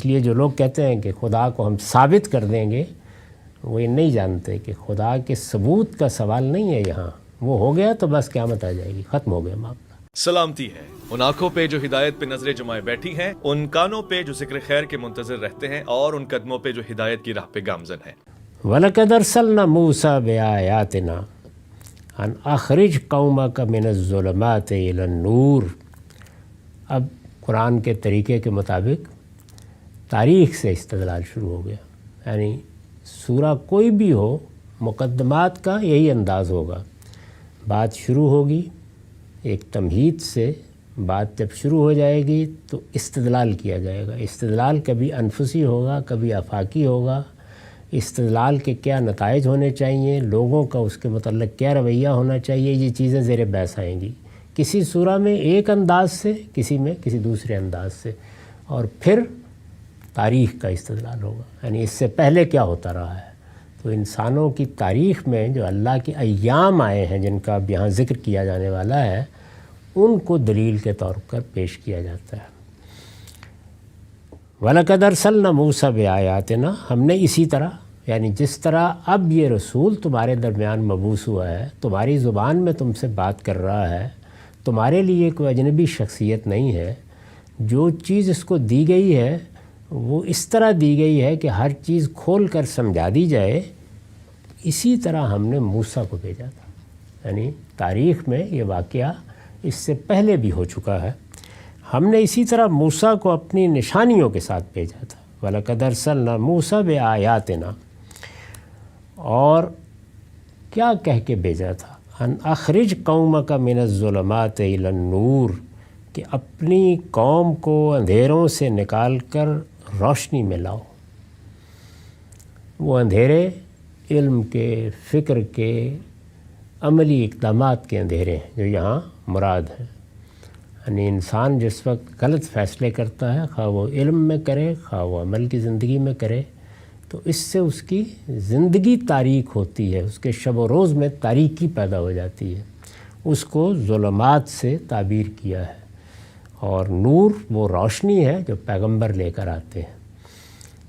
اس لیے جو لوگ کہتے ہیں کہ خدا کو ہم ثابت کر دیں گے، وہ یہ نہیں جانتے کہ خدا کے ثبوت کا سوال نہیں ہے یہاں، وہ ہو گیا تو بس قیامت آ جائے گی، ختم ہو گیا معاملہ۔ سلامتی ہے ان آنکھوں پہ جو ہدایت پہ نظریں جمائے بیٹھی ہیں، ان کانوں پہ جو ذکر خیر کے منتظر رہتے ہیں، اور ان قدموں پہ جو ہدایت کی راہ پہ گامزن ہیں۔ وَلَقَدْ أَرْسَلْنَا مُوسَىٰ بِآيَاتِنَا أَنْ أَخْرِجْ قَوْمَكَ مِنَ الظُّلُمَاتِ إِلَى النُّورِ۔ اب قرآن کے طریقے کے مطابق تاریخ سے استدلال شروع ہو گیا، یعنی سورہ کوئی بھی ہو، مقدمات کا یہی انداز ہوگا۔ بات شروع ہوگی ایک تمہید سے، بات جب شروع ہو جائے گی تو استدلال کیا جائے گا۔ استدلال کبھی انفسی ہوگا، کبھی آفاقی ہوگا۔ استدلال کے کیا نتائج ہونے چاہیے، لوگوں کا اس کے متعلق کیا رویہ ہونا چاہیے، یہ چیزیں زیر بحث آئیں گی۔ کسی سورہ میں ایک انداز سے، کسی میں کسی دوسرے انداز سے، اور پھر تاریخ کا استدلال ہوگا، یعنی اس سے پہلے کیا ہوتا رہا ہے۔ تو انسانوں کی تاریخ میں جو اللہ کے ایام آئے ہیں، جن کا اب یہاں ذکر کیا جانے والا ہے، ان کو دلیل کے طور پر پیش کیا جاتا ہے۔ وَلَقَدْ أَرْسَلْنَا مُوسَىٰ بِآيَاتِنَا، ہم نے اسی طرح، یعنی جس طرح اب یہ رسول تمہارے درمیان مبعوث ہوا ہے، تمہاری زبان میں تم سے بات کر رہا ہے، تمہارے لیے کوئی اجنبی شخصیت نہیں ہے، جو چیز اس کو دی گئی ہے وہ اس طرح دی گئی ہے کہ ہر چیز کھول کر سمجھا دی جائے، اسی طرح ہم نے موسیٰ کو بھیجا تھا۔ یعنی تاریخ میں یہ واقعہ اس سے پہلے بھی ہو چکا ہے۔ ہم نے اسی طرح موسیٰ کو اپنی نشانیوں کے ساتھ بھیجا تھا۔ وَلَقَدْ أَرْسَلْنَا مُوسَىٰ بِآيَاتِنَا، اور کیا کہہ کے بھیجا تھا، أَنْ أَخْرِجْ قَوْمَكَ مِنَ الظُّلُمَاتِ إِلَى النُّورِ، کہ اپنی قوم کو اندھیروں سے نکال کر روشنی میں لاؤ۔ وہ اندھیرے علم کے، فکر کے، عملی اقدامات کے اندھیرے ہیں جو یہاں مراد ہیں۔ یعنی انسان جس وقت غلط فیصلے کرتا ہے، خواہ وہ علم میں کرے، خواہ وہ عمل کی زندگی میں کرے، تو اس سے اس کی زندگی تاریک ہوتی ہے، اس کے شب و روز میں تاریکی پیدا ہو جاتی ہے۔ اس کو ظلمات سے تعبیر کیا ہے، اور نور وہ روشنی ہے جو پیغمبر لے کر آتے ہیں۔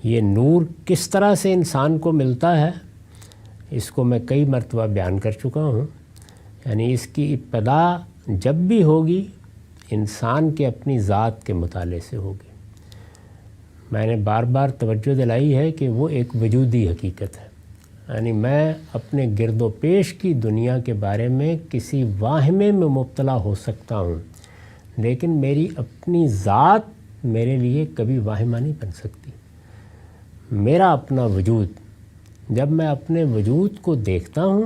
یہ نور کس طرح سے انسان کو ملتا ہے، اس کو میں کئی مرتبہ بیان کر چکا ہوں۔ یعنی اس کی ابتدا جب بھی ہوگی، انسان کے اپنی ذات کے مطالعے سے ہوگی۔ میں نے بار بار توجہ دلائی ہے کہ وہ ایک وجودی حقیقت ہے، یعنی میں اپنے گرد و پیش کی دنیا کے بارے میں کسی واہمے میں مبتلا ہو سکتا ہوں، لیکن میری اپنی ذات میرے لیے کبھی واہمہ نہیں بن سکتی۔ میرا اپنا وجود، جب میں اپنے وجود کو دیکھتا ہوں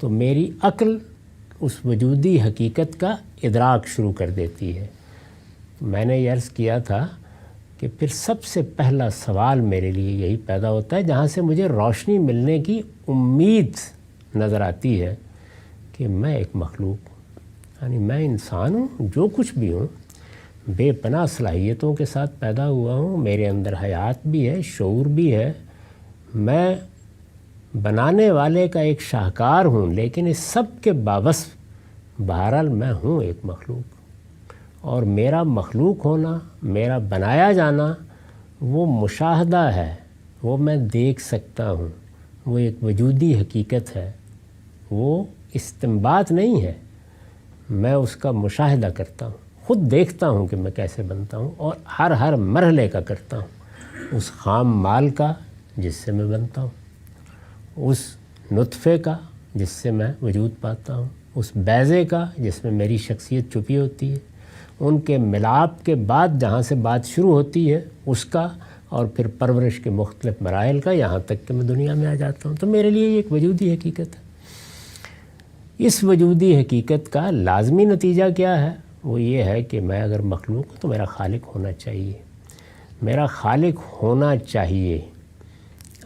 تو میری عقل اس وجودی حقیقت کا ادراک شروع کر دیتی ہے۔ میں نے یہ عرض کیا تھا کہ پھر سب سے پہلا سوال میرے لیے یہی پیدا ہوتا ہے، جہاں سے مجھے روشنی ملنے کی امید نظر آتی ہے، کہ میں ایک مخلوق ہوں، یعنی میں انسان ہوں، جو کچھ بھی ہوں، بے پناہ صلاحیتوں کے ساتھ پیدا ہوا ہوں، میرے اندر حیات بھی ہے، شعور بھی ہے، میں بنانے والے کا ایک شاہکار ہوں، لیکن اس سب کے باوصف بہرحال میں ہوں ایک مخلوق، اور میرا مخلوق ہونا، میرا بنایا جانا وہ مشاہدہ ہے، وہ میں دیکھ سکتا ہوں، وہ ایک وجودی حقیقت ہے، وہ استنباط نہیں ہے، میں اس کا مشاہدہ کرتا ہوں، خود دیکھتا ہوں کہ میں کیسے بنتا ہوں، اور ہر مرحلے کا کرتا ہوں، اس خام مال کا جس سے میں بنتا ہوں، اس نطفے کا جس سے میں وجود پاتا ہوں، اس بیضے کا جس میں میری شخصیت چھپی ہوتی ہے، ان کے ملاپ کے بعد جہاں سے بات شروع ہوتی ہے اس کا، اور پھر پرورش کے مختلف مراحل کا، یہاں تک کہ میں دنیا میں آ جاتا ہوں۔ تو میرے لیے یہ ایک وجودی حقیقت ہے۔ اس وجودی حقیقت کا لازمی نتیجہ کیا ہے؟ وہ یہ ہے کہ میں اگر مخلوق ہوں تو میرا خالق ہونا چاہیے، میرا خالق ہونا چاہیے۔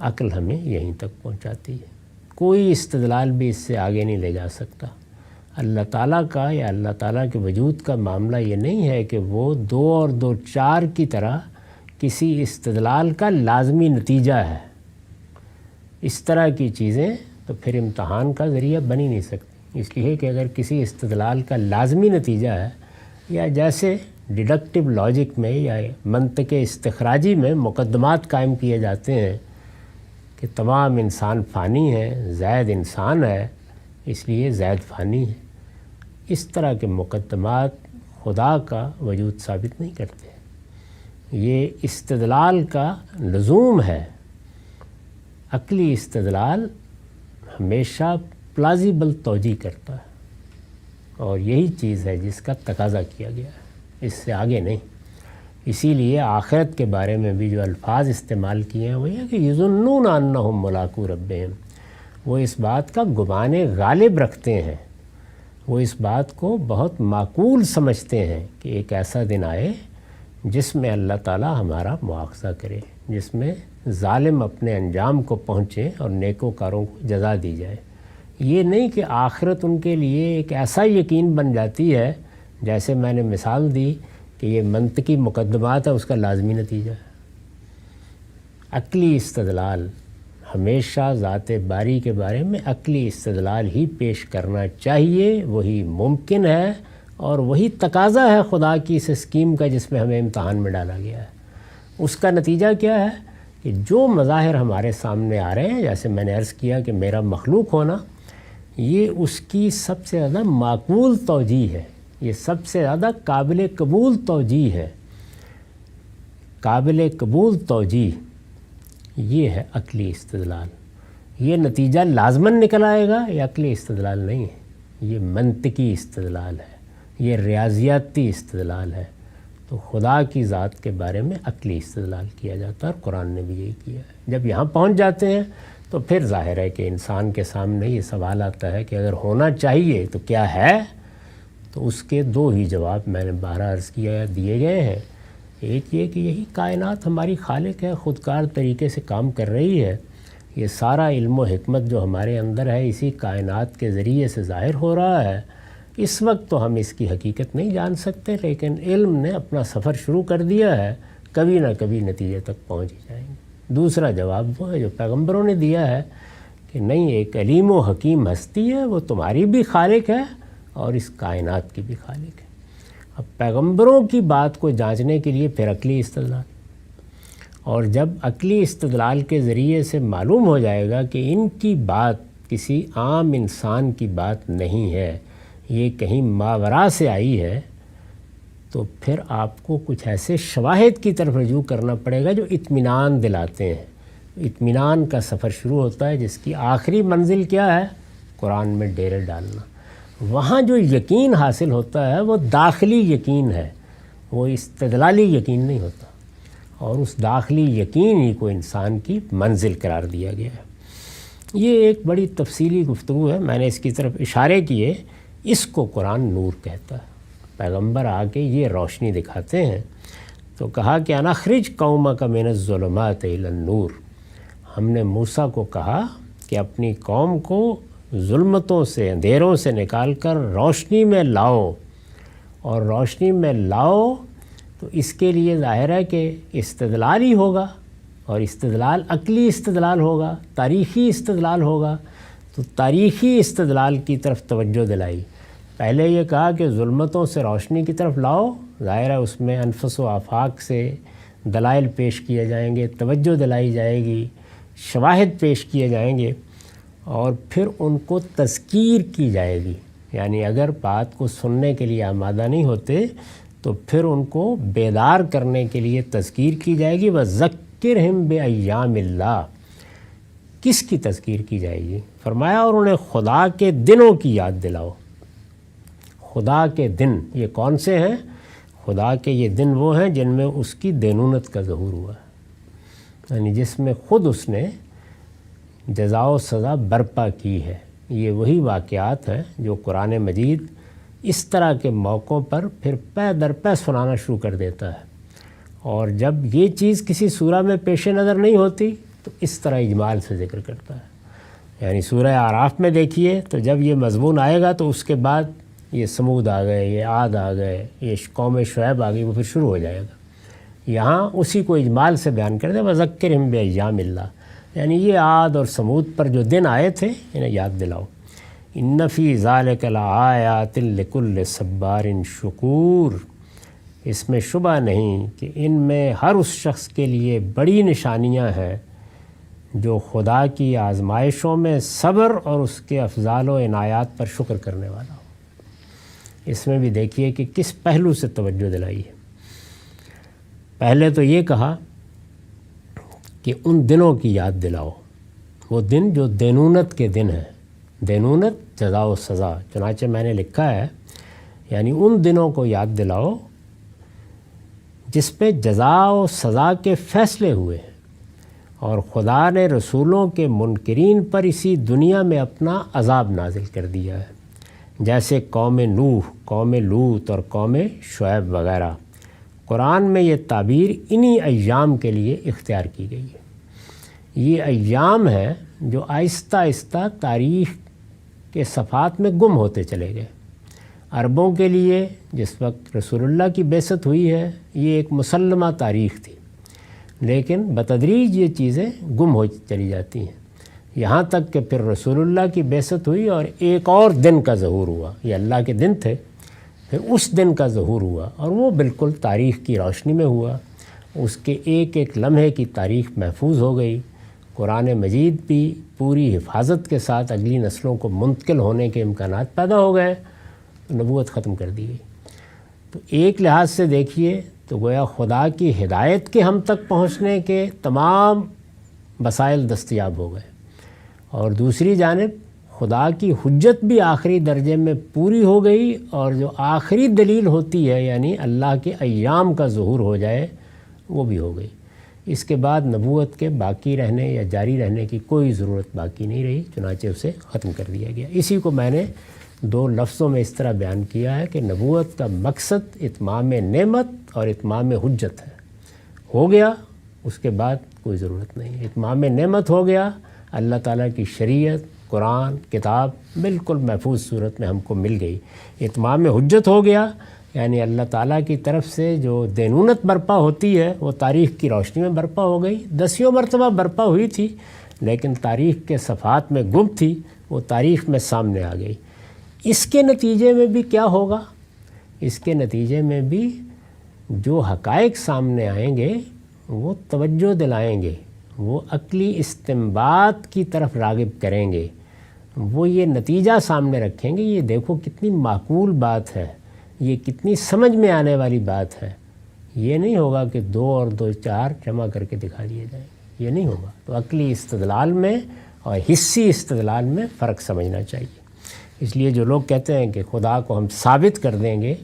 عقل ہمیں یہیں تک پہنچاتی ہے، کوئی استدلال بھی اس سے آگے نہیں لے جا سکتا۔ اللہ تعالیٰ کا یا اللہ تعالیٰ کے وجود کا معاملہ یہ نہیں ہے کہ وہ 2 اور 2 4 کی طرح کسی استدلال کا لازمی نتیجہ ہے۔ اس طرح کی چیزیں تو پھر امتحان کا ذریعہ بن ہی نہیں سکتی، اس لیے کہ اگر کسی استدلال کا لازمی نتیجہ ہے، یا جیسے ڈیڈکٹیو لاجک میں یا منطق استخراجی میں مقدمات قائم کیے جاتے ہیں کہ تمام انسان فانی ہیں، زید انسان ہے اس لیے زید فانی ہے، اس طرح کے مقدمات خدا کا وجود ثابت نہیں کرتے۔ یہ استدلال کا لزوم ہے۔ عقلی استدلال ہمیشہ پلازیبل توجیہ کرتا ہے، اور یہی چیز ہے جس کا تقاضا کیا گیا ہے، اس سے آگے نہیں۔ اسی لیے آخرت کے بارے میں بھی جو الفاظ استعمال کیے ہیں وہ یہ کہ یظنون انہم ملاقو ربہم، وہ اس بات کا گمان غالب رکھتے ہیں، وہ اس بات کو بہت معقول سمجھتے ہیں کہ ایک ایسا دن آئے جس میں اللہ تعالیٰ ہمارا مواخذہ کرے، جس میں ظالم اپنے انجام کو پہنچے اور نیکوکاروں کو جزا دی جائے۔ یہ نہیں کہ آخرت ان کے لیے ایک ایسا یقین بن جاتی ہے جیسے میں نے مثال دی کہ یہ منطقی مقدمات ہے، اس کا لازمی نتیجہ ہے۔ عقلی استدلال ہمیشہ ذات باری کے بارے میں عقلی استدلال ہی پیش کرنا چاہیے، وہی ممکن ہے اور وہی تقاضا ہے خدا کی اس اسکیم کا جس میں ہمیں امتحان میں ڈالا گیا ہے۔ اس کا نتیجہ کیا ہے کہ جو مظاہر ہمارے سامنے آ رہے ہیں، جیسے میں نے عرض کیا کہ میرا مخلوق ہونا، یہ اس کی سب سے زیادہ معقول توجیہ ہے، یہ سب سے زیادہ قابل قبول توجیہ ہے۔ قابل قبول توجیہ یہ ہے عقلی استدلال۔ یہ نتیجہ لازماً نکل آئے گا، یہ عقلی استدلال نہیں ہے، یہ منطقی استدلال ہے، یہ ریاضیاتی استدلال ہے۔ تو خدا کی ذات کے بارے میں عقلی استدلال کیا جاتا ہے، اور قرآن نے بھی یہی کیا ہے۔ جب یہاں پہنچ جاتے ہیں تو پھر ظاہر ہے کہ انسان کے سامنے یہ سوال آتا ہے کہ اگر ہونا چاہیے تو کیا ہے؟ تو اس کے دو ہی جواب میں نے بارہ عرض کیا دیے گئے ہیں۔ ایک یہ کہ یہی کائنات ہماری خالق ہے، خودکار طریقے سے کام کر رہی ہے، یہ سارا علم و حکمت جو ہمارے اندر ہے اسی کائنات کے ذریعے سے ظاہر ہو رہا ہے۔ اس وقت تو ہم اس کی حقیقت نہیں جان سکتے، لیکن علم نے اپنا سفر شروع کر دیا ہے، کبھی نہ کبھی نتیجے تک پہنچ ہی جائیں گے۔ دوسرا جواب وہ ہے جو پیغمبروں نے دیا ہے کہ نہیں، ایک علیم و حکیم ہستی ہے، وہ تمہاری بھی خالق ہے اور اس کائنات کی بھی خالق ہے۔ اب پیغمبروں کی بات کو جانچنے کے لیے پھر عقلی استدلال، اور جب عقلی استدلال کے ذریعے سے معلوم ہو جائے گا کہ ان کی بات کسی عام انسان کی بات نہیں ہے، یہ کہیں ماوراء سے آئی ہے، تو پھر آپ کو کچھ ایسے شواہد کی طرف رجوع کرنا پڑے گا جو اطمینان دلاتے ہیں۔ اطمینان کا سفر شروع ہوتا ہے جس کی آخری منزل کیا ہے؟ قرآن میں ڈیرے ڈالنا۔ وہاں جو یقین حاصل ہوتا ہے وہ داخلی یقین ہے، وہ استدلالی یقین نہیں ہوتا، اور اس داخلی یقین ہی کو انسان کی منزل قرار دیا گیا ہے۔ یہ ایک بڑی تفصیلی گفتگو ہے، میں نے اس کی طرف اشارے کیے۔ اس کو قرآن نور کہتا ہے۔ پیغمبر آ کے یہ روشنی دکھاتے ہیں، تو کہا کہ انا اخرج قومک من الظلمات الی النور، ہم نے موسیٰ کو کہا کہ اپنی قوم کو ظلمتوں سے، اندھیروں سے نکال کر روشنی میں لاؤ، اور روشنی میں لاؤ تو اس کے لیے ظاہر ہے کہ استدلال ہی ہوگا، اور استدلال عقلی استدلال ہوگا، تاریخی استدلال ہوگا۔ تو تاریخی استدلال کی طرف توجہ دلائی۔ پہلے یہ کہا کہ ظلمتوں سے روشنی کی طرف لاؤ، ظاہر ہے اس میں انفس و آفاق سے دلائل پیش کیے جائیں گے، توجہ دلائی جائے گی، شواہد پیش کیے جائیں گے، اور پھر ان کو تذکیر کی جائے گی۔ یعنی اگر بات کو سننے کے لیے آمادہ نہیں ہوتے تو پھر ان کو بیدار کرنے کے لیے تذکیر کی جائے گی۔ وَذَكِّرْهُمْ بِأَيَّامِ اللَّهِ، کس کی تذکیر کی جائے گی؟ فرمایا اور انہیں خدا کے دنوں کی یاد دلاؤ۔ خدا کے دن یہ کون سے ہیں؟ خدا کے یہ دن وہ ہیں جن میں اس کی دینونت کا ظہور ہوا ہے، یعنی جس میں خود اس نے جزا و سزا برپا کی ہے۔ یہ وہی واقعات ہیں جو قرآن مجید اس طرح کے موقعوں پر پھر پے در پے سنانا شروع کر دیتا ہے، اور جب یہ چیز کسی سورہ میں پیش نظر نہیں ہوتی تو اس طرح اجمال سے ذکر کرتا ہے۔ یعنی سورہ اعراف میں دیکھیے تو جب یہ مضمون آئے گا تو اس کے بعد یہ سمود آ گئے، یہ عاد آ گئے، یہ قوم شعیب آ گئی، وہ پھر شروع ہو جائے گا۔ یہاں اسی کو اجمال سے بیان کر دے، وَذَكِّرْهُمْ بِأَيَّامِ اللَّهِ، یعنی یہ عاد اور سمود پر جو دن آئے تھے انہیں یاد دلاؤ۔ إِنَّ فِي ذَلِكَ لَآيَاتٍ لِكُلِّ صَبَّارٍ شُكُورٍ، اس میں شبہ نہیں کہ ان میں ہر اس شخص کے لیے بڑی نشانیاں ہیں جو خدا کی آزمائشوں میں صبر اور اس کے افضال و عنایات پر شکر کرنے والا ہو۔ اس میں بھی دیکھیے کہ کس پہلو سے توجہ دلائی ہے۔ پہلے تو یہ کہا کہ ان دنوں کی یاد دلاؤ، وہ دن جو دینونت کے دن ہیں، دینونت جزا و سزا، چنانچہ میں نے لکھا ہے یعنی ان دنوں کو یاد دلاؤ جس پہ جزا و سزا کے فیصلے ہوئے ہیں، اور خدا نے رسولوں کے منکرین پر اسی دنیا میں اپنا عذاب نازل کر دیا ہے، جیسے قوم نوح، قوم لوط اور قوم شعیب وغیرہ۔ قرآن میں یہ تعبیر انہی ایام کے لیے اختیار کی گئی ہے۔ یہ ایام ہیں جو آہستہ آہستہ تاریخ کے صفحات میں گم ہوتے چلے گئے۔ عربوں کے لیے جس وقت رسول اللہ کی بعثت ہوئی ہے یہ ایک مسلمہ تاریخ تھی، لیکن بتدریج یہ چیزیں گم ہو چلی جاتی ہیں، یہاں تک کہ پھر رسول اللہ کی بعثت ہوئی اور ایک اور دن کا ظہور ہوا۔ یہ اللہ کے دن تھے، پھر اس دن کا ظہور ہوا اور وہ بالکل تاریخ کی روشنی میں ہوا۔ اس کے ایک ایک لمحے کی تاریخ محفوظ ہو گئی۔ قرآن مجید بھی پوری حفاظت کے ساتھ اگلی نسلوں کو منتقل ہونے کے امکانات پیدا ہو گئے، نبوت ختم کر دی گئی۔ تو ایک لحاظ سے دیکھیے تو گویا خدا کی ہدایت کے ہم تک پہنچنے کے تمام وسائل دستیاب ہو گئے، اور دوسری جانب خدا کی حجت بھی آخری درجے میں پوری ہو گئی، اور جو آخری دلیل ہوتی ہے یعنی اللہ کے ایام کا ظہور ہو جائے وہ بھی ہو گئی۔ اس کے بعد نبوت کے باقی رہنے یا جاری رہنے کی کوئی ضرورت باقی نہیں رہی، چنانچہ اسے ختم کر دیا گیا۔ اسی کو میں نے دو لفظوں میں اس طرح بیان کیا ہے کہ نبوت کا مقصد اتمام نعمت اور اتمام حجت ہے۔ ہو گیا، اس کے بعد کوئی ضرورت نہیں۔ اتمام نعمت ہو گیا، اللہ تعالیٰ کی شریعت، قرآن، کتاب بالکل محفوظ صورت میں ہم کو مل گئی۔ اتمام حجت ہو گیا، یعنی اللہ تعالیٰ کی طرف سے جو دینونت برپا ہوتی ہے وہ تاریخ کی روشنی میں برپا ہو گئی۔ 10 مرتبہ برپا ہوئی تھی لیکن تاریخ کے صفحات میں گم تھی، وہ تاریخ میں سامنے آ گئی۔ اس کے نتیجے میں بھی کیا ہوگا؟ اس کے نتیجے میں بھی جو حقائق سامنے آئیں گے وہ توجہ دلائیں گے، وہ عقلی استنباط کی طرف راغب کریں گے، وہ یہ نتیجہ سامنے رکھیں گے، یہ دیکھو کتنی معقول بات ہے، یہ کتنی سمجھ میں آنے والی بات ہے۔ یہ نہیں ہوگا کہ 2 اور 2 4 جمع کر کے دکھا دیے جائیں، یہ نہیں ہوگا۔ تو عقلی استدلال میں اور حسی استدلال میں فرق سمجھنا چاہیے۔ اس لیے جو لوگ کہتے ہیں کہ خدا کو ہم ثابت کر دیں گے،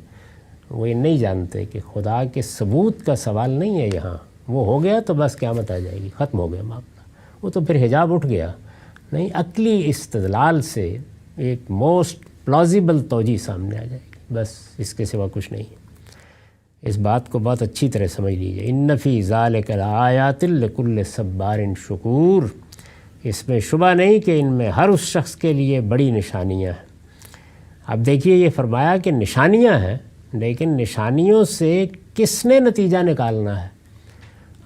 وہ یہ نہیں جانتے کہ خدا کے ثبوت کا سوال نہیں ہے یہاں۔ وہ ہو گیا تو بس قیامت آ جائے گی، ختم ہو گیا معاملہ، وہ تو پھر حجاب اٹھ گیا۔ نہیں، عقلی استدلال سے ایک موسٹ پلازیبل توجیہ سامنے آ جائے گی، بس اس کے سوا کچھ نہیں۔ اس بات کو بہت اچھی طرح سمجھ لیجیے۔ ان فی ذالک لآیات لکل صبار شکور، اس میں شبہ نہیں کہ ان میں ہر اس شخص کے لیے بڑی نشانیاں ہیں۔ اب دیکھیے یہ فرمایا کہ نشانیاں ہیں، لیکن نشانیوں سے کس نے نتیجہ نکالنا ہے؟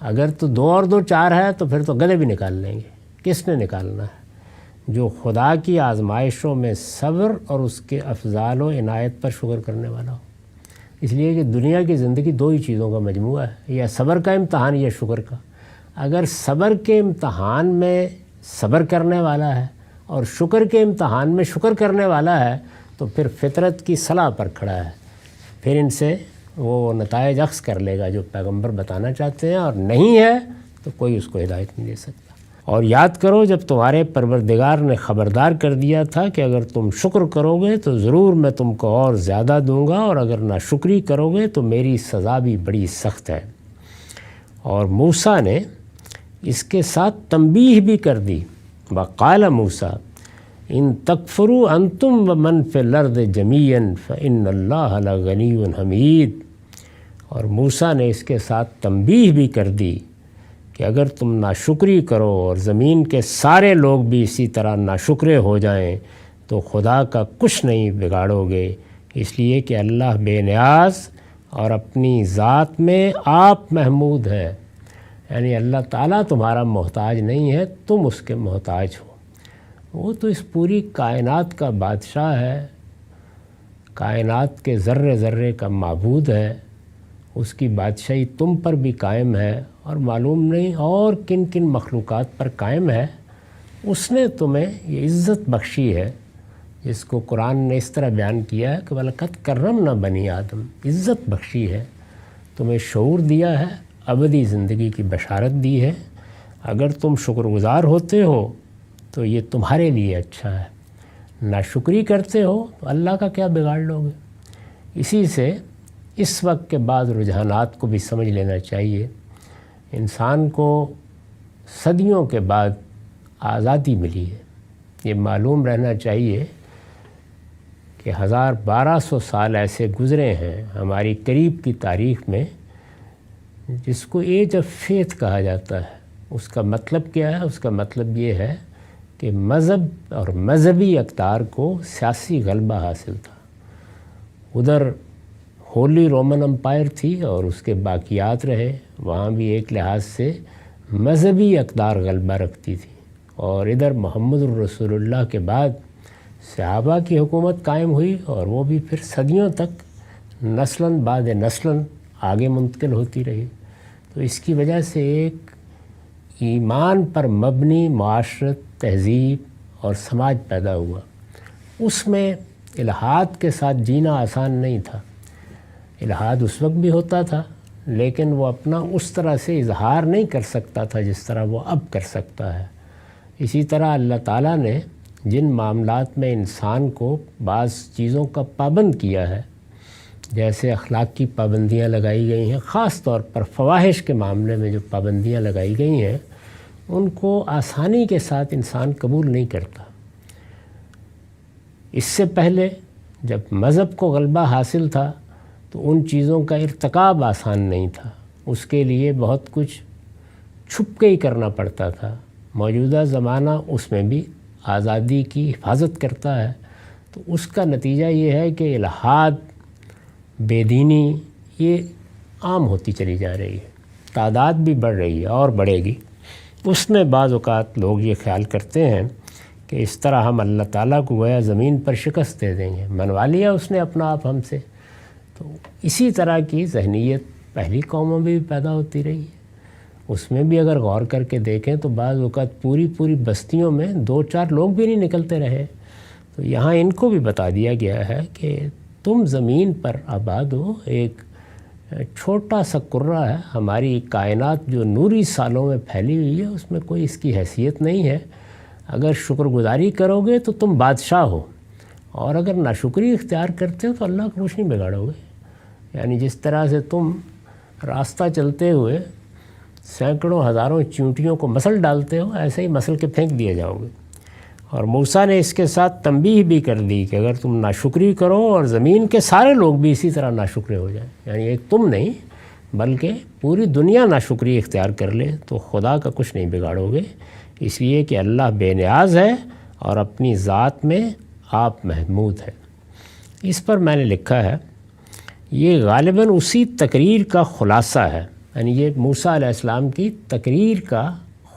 اگر تو 2 اور 2 4 ہے تو پھر تو گدھے بھی نکال لیں گے۔ کس نے نکالنا ہے؟ جو خدا کی آزمائشوں میں صبر اور اس کے افضال و عنایت پر شکر کرنے والا ہو۔ اس لیے کہ دنیا کی زندگی 2 ہی چیزوں کا مجموعہ ہے، یا صبر کا امتحان یا شکر کا۔ اگر صبر کے امتحان میں صبر کرنے والا ہے اور شکر کے امتحان میں شکر کرنے والا ہے تو پھر فطرت کی صلاح پر کھڑا ہے، پھر ان سے وہ نتائج اخذ کر لے گا جو پیغمبر بتانا چاہتے ہیں، اور نہیں ہے تو کوئی اس کو ہدایت نہیں دے سکتا۔ اور یاد کرو جب تمہارے پروردگار نے خبردار کر دیا تھا کہ اگر تم شکر کرو گے تو ضرور میں تم کو اور زیادہ دوں گا، اور اگر ناشکری کرو گے تو میری سزا بھی بڑی سخت ہے۔ اور موسیٰ نے اس کے ساتھ تنبیہ بھی کر دی، وقال موسیٰ ان تکفروا انتم ومن فی الارض جمیعا فإن اللہ لغنی حمید۔ اور موسیٰ نے اس کے ساتھ تنبیہ بھی کر دی کہ اگر تم ناشکری کرو اور زمین کے سارے لوگ بھی اسی طرح ناشکرے ہو جائیں تو خدا کا کچھ نہیں بگاڑو گے، اس لیے کہ اللہ بے نیاز اور اپنی ذات میں آپ محمود ہے۔ یعنی اللہ تعالیٰ تمہارا محتاج نہیں ہے، تم اس کے محتاج ہو۔ وہ تو اس پوری کائنات کا بادشاہ ہے، کائنات کے ذرے ذرے کا معبود ہے، اس کی بادشاہی تم پر بھی قائم ہے اور معلوم نہیں اور کن کن مخلوقات پر قائم ہے۔ اس نے تمہیں یہ عزت بخشی ہے جس کو قرآن نے اس طرح بیان کیا ہے کہ وَلَقَدْ كَرَّمْنَا بَنِي آدم، عزت بخشی ہے، تمہیں شعور دیا ہے، ابدی زندگی کی بشارت دی ہے۔ اگر تم شکر گزار ہوتے ہو تو یہ تمہارے لیے اچھا ہے، ناشکری کرتے ہو تو اللہ کا کیا بگاڑ لو گے۔ اسی سے اس وقت کے بعد رجحانات کو بھی سمجھ لینا چاہیے۔ انسان کو صدیوں کے بعد آزادی ملی ہے، یہ معلوم رہنا چاہیے کہ 1200 سال ایسے گزرے ہیں ہماری قریب کی تاریخ میں جس کو ایج آف فیتھ کہا جاتا ہے۔ اس کا مطلب کیا ہے؟ اس کا مطلب یہ ہے کہ مذہب اور مذہبی اقدار کو سیاسی غلبہ حاصل تھا۔ ادھر ہولی رومن امپائر تھی اور اس کے باقیات رہے، وہاں بھی ایک لحاظ سے مذہبی اقدار غلبہ رکھتی تھی، اور ادھر محمد الرسول اللہ کے بعد صحابہ کی حکومت قائم ہوئی، اور وہ بھی پھر صدیوں تک نسلاً بعد نسلاً آگے منتقل ہوتی رہی۔ تو اس کی وجہ سے ایک ایمان پر مبنی معاشرت، تہذیب اور سماج پیدا ہوا۔ اس میں الحاد کے ساتھ جینا آسان نہیں تھا۔ الحاد اس وقت بھی ہوتا تھا، لیکن وہ اپنا اس طرح سے اظہار نہیں کر سکتا تھا جس طرح وہ اب کر سکتا ہے۔ اسی طرح اللہ تعالیٰ نے جن معاملات میں انسان کو بعض چیزوں کا پابند کیا ہے، جیسے اخلاق کی پابندیاں لگائی گئی ہیں، خاص طور پر فواحش کے معاملے میں جو پابندیاں لگائی گئی ہیں، ان کو آسانی کے ساتھ انسان قبول نہیں کرتا۔ اس سے پہلے جب مذہب کو غلبہ حاصل تھا تو ان چیزوں کا ارتکاب آسان نہیں تھا، اس کے لیے بہت کچھ چھپ کے ہی کرنا پڑتا تھا۔ موجودہ زمانہ اس میں بھی آزادی کی حفاظت کرتا ہے، تو اس کا نتیجہ یہ ہے کہ الحاد، بے دینی یہ عام ہوتی چلی جا رہی ہے، تعداد بھی بڑھ رہی ہے اور بڑھے گی۔ اس میں بعض اوقات لوگ یہ خیال کرتے ہیں کہ اس طرح ہم اللہ تعالیٰ کو گویا زمین پر شکست دے دیں گے، منوا لیا اس نے اپنا آپ ہم سے۔ تو اسی طرح کی ذہنیت پہلی قوموں میں بھی پیدا ہوتی رہی ہے۔ اس میں بھی اگر غور کر کے دیکھیں تو بعض اوقات پوری بستیوں میں 2-4 لوگ بھی نہیں نکلتے رہے۔ تو یہاں ان کو بھی بتا دیا گیا ہے کہ تم زمین پر آباد ہو، ایک چھوٹا سا کرہ ہے، ہماری کائنات جو نوری سالوں میں پھیلی ہوئی ہے اس میں کوئی اس کی حیثیت نہیں ہے۔ اگر شکر گزاری کرو گے تو تم بادشاہ ہو، اور اگر ناشکری اختیار کرتے ہو تو اللہ کو کچھ نہیں بگاڑو گے۔ یعنی جس طرح سے تم راستہ چلتے ہوئے سینکڑوں ہزاروں چیونٹیوں کو مسل ڈالتے ہو، ایسے ہی مسل کے پھینک دیے جاؤ گے۔ اور موسیٰ نے اس کے ساتھ تنبیہ بھی کر دی کہ اگر تم ناشکری کرو اور زمین کے سارے لوگ بھی اسی طرح ناشکرے ہو جائیں، یعنی ایک تم نہیں بلکہ پوری دنیا ناشکری اختیار کر لے، تو خدا کا کچھ نہیں بگاڑو گے، اس لیے کہ اللہ بے نیاز ہے اور اپنی ذات میں آپ محمود ہے۔ اس پر میں نے لکھا ہے، یہ غالباً اسی تقریر کا خلاصہ ہے، یعنی یہ موسیٰ علیہ السلام کی تقریر کا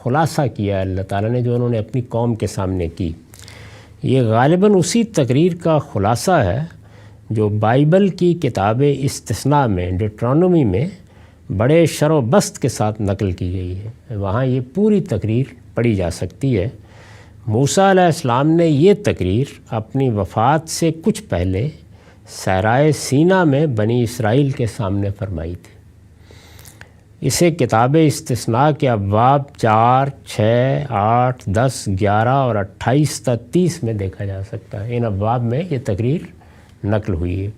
خلاصہ کیا ہے اللہ تعالیٰ نے جو انہوں نے اپنی قوم کے سامنے کی۔ یہ غالباً اسی تقریر کا خلاصہ ہے جو بائبل کی کتاب استثناء میں، ڈیٹرانومی میں بڑے شر و بست کے ساتھ نقل کی گئی ہے۔ وہاں یہ پوری تقریر پڑھی جا سکتی ہے۔ موسیٰ علیہ السلام نے یہ تقریر اپنی وفات سے کچھ پہلے صحرائے سینا میں بنی اسرائیل کے سامنے فرمائی تھی۔ اسے کتاب استثناء کے ابواب 4، 6، 8، 10، 11 اور 28 تا 30 میں دیکھا جا سکتا ہے۔ ان ابواب میں یہ تقریر نقل ہوئی ہے۔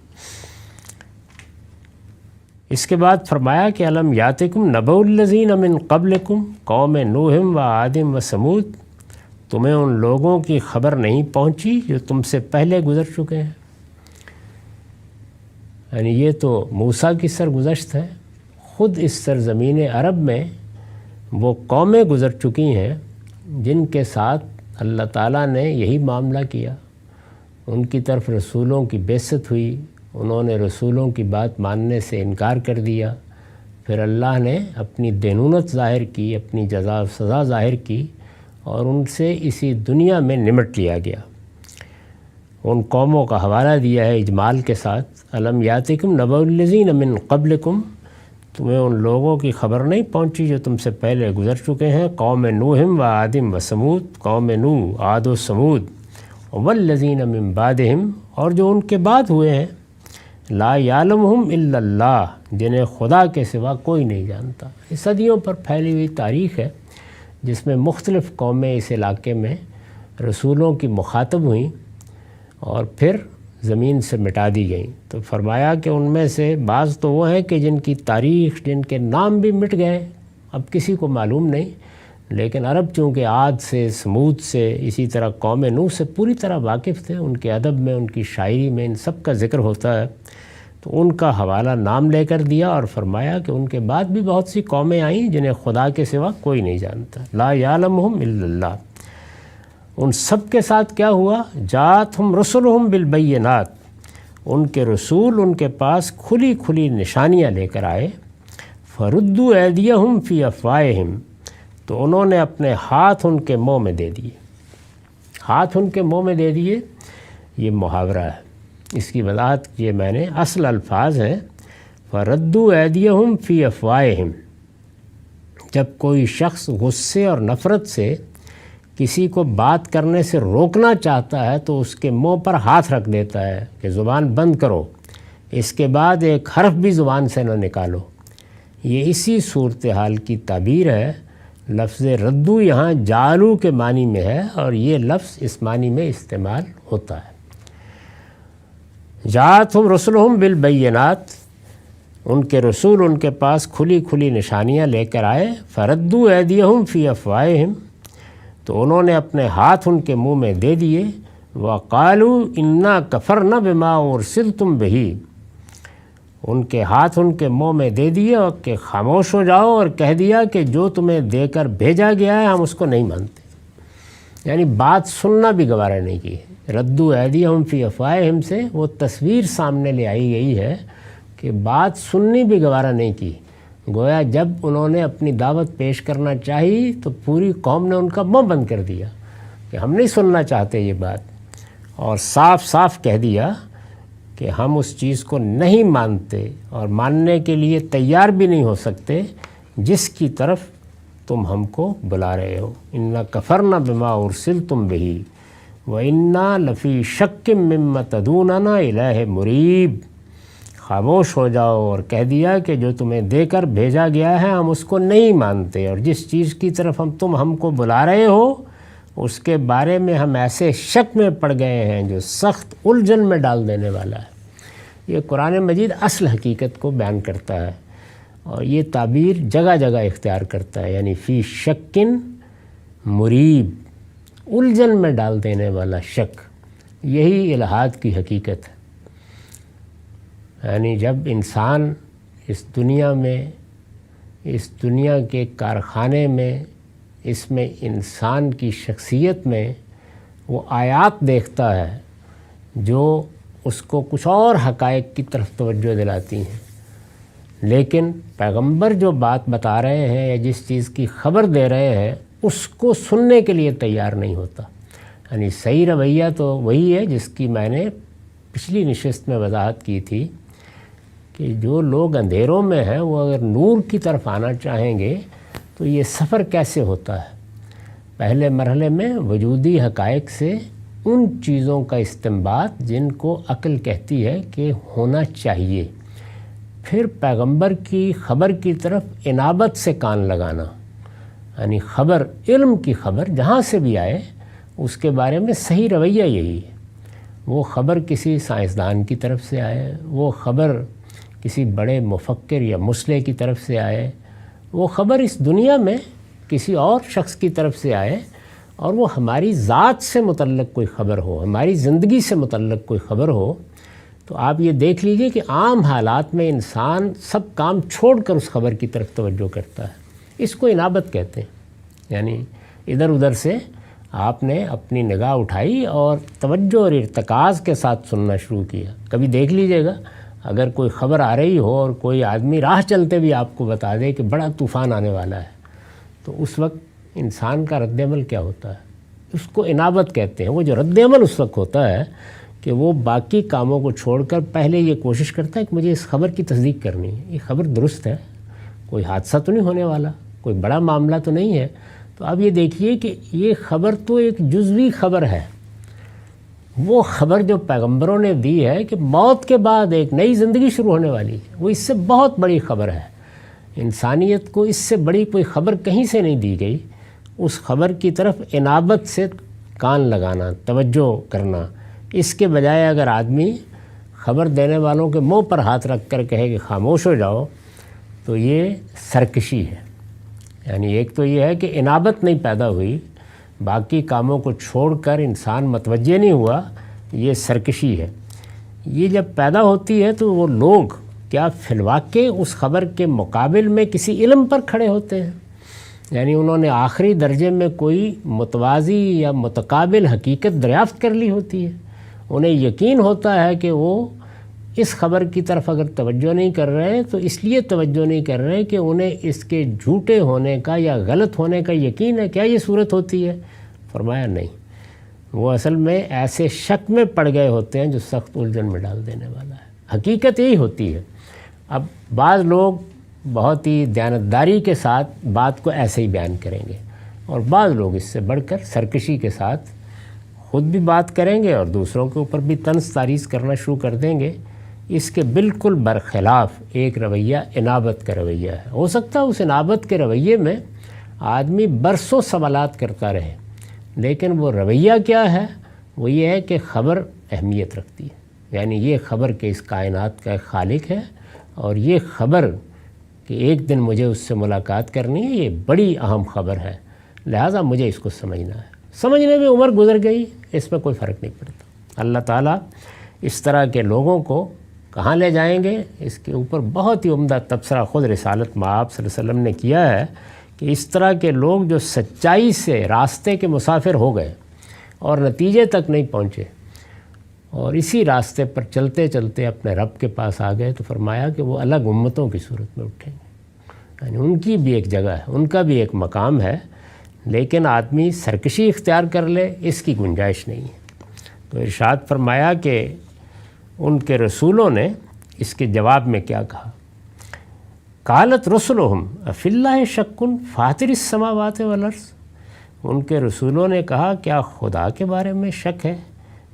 اس کے بعد فرمایا کہ الم یاتکم نبأ الذین من قبلکم قوم نوح و عاد و ثمود، تمہیں ان لوگوں کی خبر نہیں پہنچی جو تم سے پہلے گزر چکے ہیں۔ یعنی یہ تو موسیٰ کی سرگزشت ہے، خود اس سرزمین عرب میں وہ قومیں گزر چکی ہیں جن کے ساتھ اللہ تعالیٰ نے یہی معاملہ کیا۔ ان کی طرف رسولوں کی بعثت ہوئی، انہوں نے رسولوں کی بات ماننے سے انکار کر دیا، پھر اللہ نے اپنی دینونت ظاہر کی، اپنی جزا و سزا ظاہر کی، اور ان سے اسی دنیا میں نمٹ لیا گیا۔ ان قوموں کا حوالہ دیا ہے اجمال کے ساتھ، الم یاتکم نبأ الذین من قبلکم، تمہیں ان لوگوں کی خبر نہیں پہنچی جو تم سے پہلے گزر چکے ہیں، قوم نوحم و عادم و سمود، قوم نوح، عاد و سمود، والذین من بعدہم، اور جو ان کے بعد ہوئے ہیں، لا یعلمہم الا اللہ، جنہیں خدا کے سوا کوئی نہیں جانتا۔ یہ صدیوں پر پھیلی ہوئی تاریخ ہے جس میں مختلف قومیں اس علاقے میں رسولوں کی مخاطب ہوئیں اور پھر زمین سے مٹا دی گئیں۔ تو فرمایا کہ ان میں سے بعض تو وہ ہیں کہ جن کی تاریخ، جن کے نام بھی مٹ گئے، اب کسی کو معلوم نہیں، لیکن عرب چونکہ عاد سے، سمود سے، اسی طرح قوم نوح سے پوری طرح واقف تھے، ان کے ادب میں، ان کی شاعری میں ان سب کا ذکر ہوتا ہے، تو ان کا حوالہ نام لے کر دیا اور فرمایا کہ ان کے بعد بھی بہت سی قومیں آئیں جنہیں خدا کے سوا کوئی نہیں جانتا، لا یعلمہم الا اللہ۔ ان سب کے ساتھ کیا ہوا؟ جاءتہم رسلہم بالبینات، ان کے رسول ان کے پاس کھلی کھلی نشانیاں لے کر آئے، فردوا ایدیہم فی افواہہم، تو انہوں نے اپنے ہاتھ ان کے منہ میں دے دیے۔ ہاتھ ان کے منہ میں دے دیے، یہ محاورہ ہے، اس کی وضاحت یہ میں نے، اصل الفاظ ہیں فردوا ایدیہم فی افواہہم، جب کوئی شخص غصے اور نفرت سے کسی کو بات کرنے سے روکنا چاہتا ہے تو اس کے منہ پر ہاتھ رکھ دیتا ہے کہ زبان بند کرو، اس کے بعد ایک حرف بھی زبان سے نہ نکالو۔ یہ اسی صورتحال کی تعبیر ہے۔ لفظ ردو یہاں جالو کے معنی میں ہے اور یہ لفظ اس معنی میں استعمال ہوتا ہے۔ جاءتہم رسلہم بالبینات، ان کے رسول ان کے پاس کھلی کھلی نشانیاں لے کر آئے، فردوا ایدیہم فی افواہہم، تو انہوں نے اپنے ہاتھ ان کے منہ میں دے دیے، وقالوا انا کفرنا بما ارسلتم بہ، ان کے ہاتھ ان کے منہ میں دے دیے اور کہ خاموش ہو جاؤ، اور کہہ دیا کہ جو تمہیں دے کر بھیجا گیا ہے ہم اس کو نہیں مانتے، یعنی بات سننا بھی گوارا نہیں کی۔ ردوا ایدیہم فی افواہہم سے وہ تصویر سامنے لے آئی گئی ہے کہ بات سننی بھی گوارا نہیں کی، گویا جب انہوں نے اپنی دعوت پیش کرنا چاہی تو پوری قوم نے ان کا منہ بند کر دیا کہ ہم نہیں سننا چاہتے یہ بات، اور صاف صاف کہہ دیا کہ ہم اس چیز کو نہیں مانتے اور ماننے کے لیے تیار بھی نہیں ہو سکتے جس کی طرف تم ہم کو بلا رہے ہو۔ انا کفرنا بما ارسلتم بہ وانا لفی شک مما تدعوننا الیہ مریب، خاموش ہو جاؤ اور کہہ دیا کہ جو تمہیں دے کر بھیجا گیا ہے ہم اس کو نہیں مانتے، اور جس چیز کی طرف تم ہم کو بلا رہے ہو اس کے بارے میں ہم ایسے شک میں پڑ گئے ہیں جو سخت الجھن میں ڈال دینے والا ہے۔ یہ قرآن مجید اصل حقیقت کو بیان کرتا ہے اور یہ تعبیر جگہ جگہ اختیار کرتا ہے، یعنی فی شکن مریب، الجھن میں ڈال دینے والا شک، یہی الہاد کی حقیقت ہے۔ یعنی جب انسان اس دنیا میں، اس دنیا کے کارخانے میں، اس میں انسان کی شخصیت میں وہ آیات دیکھتا ہے جو اس کو کچھ اور حقائق کی طرف توجہ دلاتی ہیں، لیکن پیغمبر جو بات بتا رہے ہیں یا جس چیز کی خبر دے رہے ہیں اس کو سننے کے لیے تیار نہیں ہوتا۔ یعنی صحیح رویہ تو وہی ہے جس کی میں نے پچھلی نشست میں وضاحت کی تھی کہ جو لوگ اندھیروں میں ہیں وہ اگر نور کی طرف آنا چاہیں گے تو یہ سفر کیسے ہوتا ہے؟ پہلے مرحلے میں وجودی حقائق سے ان چیزوں کا استنباط جن کو عقل کہتی ہے کہ ہونا چاہیے، پھر پیغمبر کی خبر کی طرف انابت سے کان لگانا، یعنی خبر، علم کی خبر جہاں سے بھی آئے اس کے بارے میں صحیح رویہ یہی ہے۔ وہ خبر کسی سائنسدان کی طرف سے آئے، وہ خبر کسی بڑے مفکر یا مصلح کی طرف سے آئے، وہ خبر اس دنیا میں کسی اور شخص کی طرف سے آئے، اور وہ ہماری ذات سے متعلق کوئی خبر ہو، ہماری زندگی سے متعلق کوئی خبر ہو، تو آپ یہ دیکھ لیجئے کہ عام حالات میں انسان سب کام چھوڑ کر اس خبر کی طرف توجہ کرتا ہے۔ اس کو انابت کہتے ہیں، یعنی ادھر ادھر سے آپ نے اپنی نگاہ اٹھائی اور توجہ اور ارتکاز کے ساتھ سننا شروع کیا۔ کبھی دیکھ لیجئے گا اگر کوئی خبر آ رہی ہو اور کوئی آدمی راہ چلتے بھی آپ کو بتا دے کہ بڑا طوفان آنے والا ہے، تو اس وقت انسان کا رد عمل کیا ہوتا ہے؟ اس کو انابت کہتے ہیں۔ وہ جو رد عمل اس وقت ہوتا ہے کہ وہ باقی کاموں کو چھوڑ کر پہلے یہ کوشش کرتا ہے کہ مجھے اس خبر کی تصدیق کرنی ہے، یہ خبر درست ہے، کوئی حادثہ تو نہیں ہونے والا، کوئی بڑا معاملہ تو نہیں ہے۔ تو اب یہ دیکھیے کہ یہ خبر تو ایک جزوی خبر ہے، وہ خبر جو پیغمبروں نے دی ہے کہ موت کے بعد ایک نئی زندگی شروع ہونے والی ہے، وہ اس سے بہت بڑی خبر ہے۔ انسانیت کو اس سے بڑی کوئی خبر کہیں سے نہیں دی گئی۔ اس خبر کی طرف انابت سے کان لگانا، توجہ کرنا، اس کے بجائے اگر آدمی خبر دینے والوں کے منہ پر ہاتھ رکھ کر کہے کہ خاموش ہو جاؤ، تو یہ سرکشی ہے۔ یعنی ایک تو یہ ہے کہ انابت نہیں پیدا ہوئی، باقی کاموں کو چھوڑ کر انسان متوجہ نہیں ہوا، یہ سرکشی ہے۔ یہ جب پیدا ہوتی ہے تو وہ لوگ کیا فی الواقع اس خبر کے مقابل میں کسی علم پر کھڑے ہوتے ہیں؟ یعنی انہوں نے آخری درجے میں کوئی متوازی یا متقابل حقیقت دریافت کر لی ہوتی ہے۔ انہیں یقین ہوتا ہے کہ وہ اس خبر کی طرف اگر توجہ نہیں کر رہے تو اس لیے توجہ نہیں کر رہے کہ انہیں اس کے جھوٹے ہونے کا یا غلط ہونے کا یقین ہے۔ کیا یہ صورت ہوتی ہے؟ فرمایا نہیں، وہ اصل میں ایسے شک میں پڑ گئے ہوتے ہیں جو سخت الجھن میں ڈال دینے والا ہے۔ حقیقت یہی ہوتی ہے۔ اب بعض لوگ بہت ہی دیانتداری کے ساتھ بات کو ایسے ہی بیان کریں گے، اور بعض لوگ اس سے بڑھ کر سرکشی کے ساتھ خود بھی بات کریں گے اور دوسروں کے اوپر بھی طنز تاریض کرنا شروع کر دیں گے۔ اس کے بالکل برخلاف ایک رویہ انابت کا رویہ ہے۔ ہو سکتا ہے اس انابت کے رویے میں آدمی برسوں سوالات کرتا رہے، لیکن وہ رویہ کیا ہے؟ وہ یہ ہے کہ خبر اہمیت رکھتی ہے، یعنی یہ خبر کہ اس کائنات کا ایک خالق ہے، اور یہ خبر کہ ایک دن مجھے اس سے ملاقات کرنی ہے، یہ بڑی اہم خبر ہے، لہٰذا مجھے اس کو سمجھنا ہے۔ سمجھنے میں عمر گزر گئی، اس میں کوئی فرق نہیں پڑتا۔ اللہ تعالیٰ اس طرح کے لوگوں کو کہاں لے جائیں گے، اس کے اوپر بہت ہی عمدہ تبصرہ خود رسالت مآب صلی اللہ علیہ وسلم نے کیا ہے کہ اس طرح کے لوگ جو سچائی سے راستے کے مسافر ہو گئے اور نتیجے تک نہیں پہنچے، اور اسی راستے پر چلتے چلتے اپنے رب کے پاس آ گئے، تو فرمایا کہ وہ الگ امتوں کی صورت میں اٹھیں گے۔ یعنی ان کی بھی ایک جگہ ہے، ان کا بھی ایک مقام ہے، لیکن آدمی سرکشی اختیار کر لے، اس کی گنجائش نہیں ہے۔ تو ارشاد فرمایا کہ ان کے رسولوں نے اس کے جواب میں کیا کہا؟ قالت رسلہم افی اللہ شک فاطر السماوات والارض، ان کے رسولوں نے کہا کیا خدا کے بارے میں شک ہے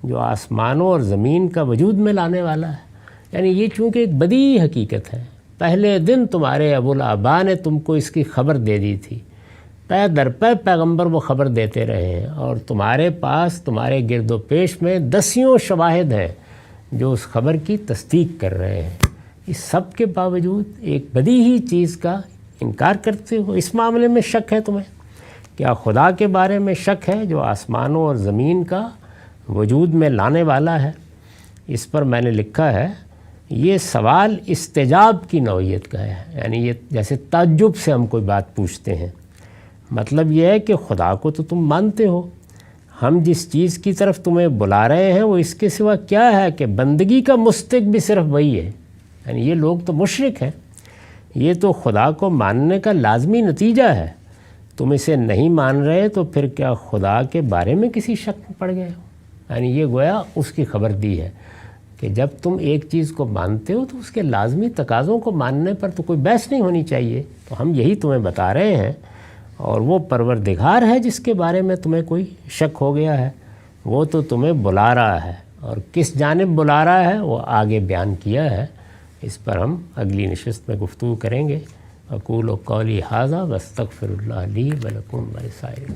جو آسمانوں اور زمین کا وجود میں لانے والا ہے؟ یعنی یہ چونکہ ایک بدیہی حقیقت ہے، پہلے دن تمہارے ابوالآباء نے تم کو اس کی خبر دے دی تھی، پے در پے پیغمبر وہ خبر دیتے رہے ہیں، اور تمہارے پاس تمہارے گرد و پیش میں دسیوں شواہد ہیں جو اس خبر کی تصدیق کر رہے ہیں۔ اس سب کے باوجود ایک بدیہی چیز کا انکار کرتے ہو، اس معاملے میں شک ہے تمہیں؟ کیا خدا کے بارے میں شک ہے جو آسمانوں اور زمین کا وجود میں لانے والا ہے؟ اس پر میں نے لکھا ہے یہ سوال استجاب کی نوعیت کا ہے، یعنی یہ جیسے تعجب سے ہم کوئی بات پوچھتے ہیں۔ مطلب یہ ہے کہ خدا کو تو تم مانتے ہو، ہم جس چیز کی طرف تمہیں بلا رہے ہیں وہ اس کے سوا کیا ہے کہ بندگی کا مستحق بھی صرف وہی ہے۔ یعنی یہ لوگ تو مشرک ہیں، یہ تو خدا کو ماننے کا لازمی نتیجہ ہے، تم اسے نہیں مان رہے تو پھر کیا خدا کے بارے میں کسی شک میں پڑ گئے ہو؟ یعنی یہ گویا اس کی خبر دی ہے کہ جب تم ایک چیز کو مانتے ہو تو اس کے لازمی تقاضوں کو ماننے پر تو کوئی بحث نہیں ہونی چاہیے۔ تو ہم یہی تمہیں بتا رہے ہیں، اور وہ پروردگار ہے جس کے بارے میں تمہیں کوئی شک ہو گیا ہے، وہ تو تمہیں بلا رہا ہے، اور کس جانب بلا رہا ہے وہ آگے بیان کیا ہے۔ اس پر ہم اگلی نشست میں گفتگو کریں گے۔ اقول قولی ھذا واستغفر اللہ لی ولکم ولسائر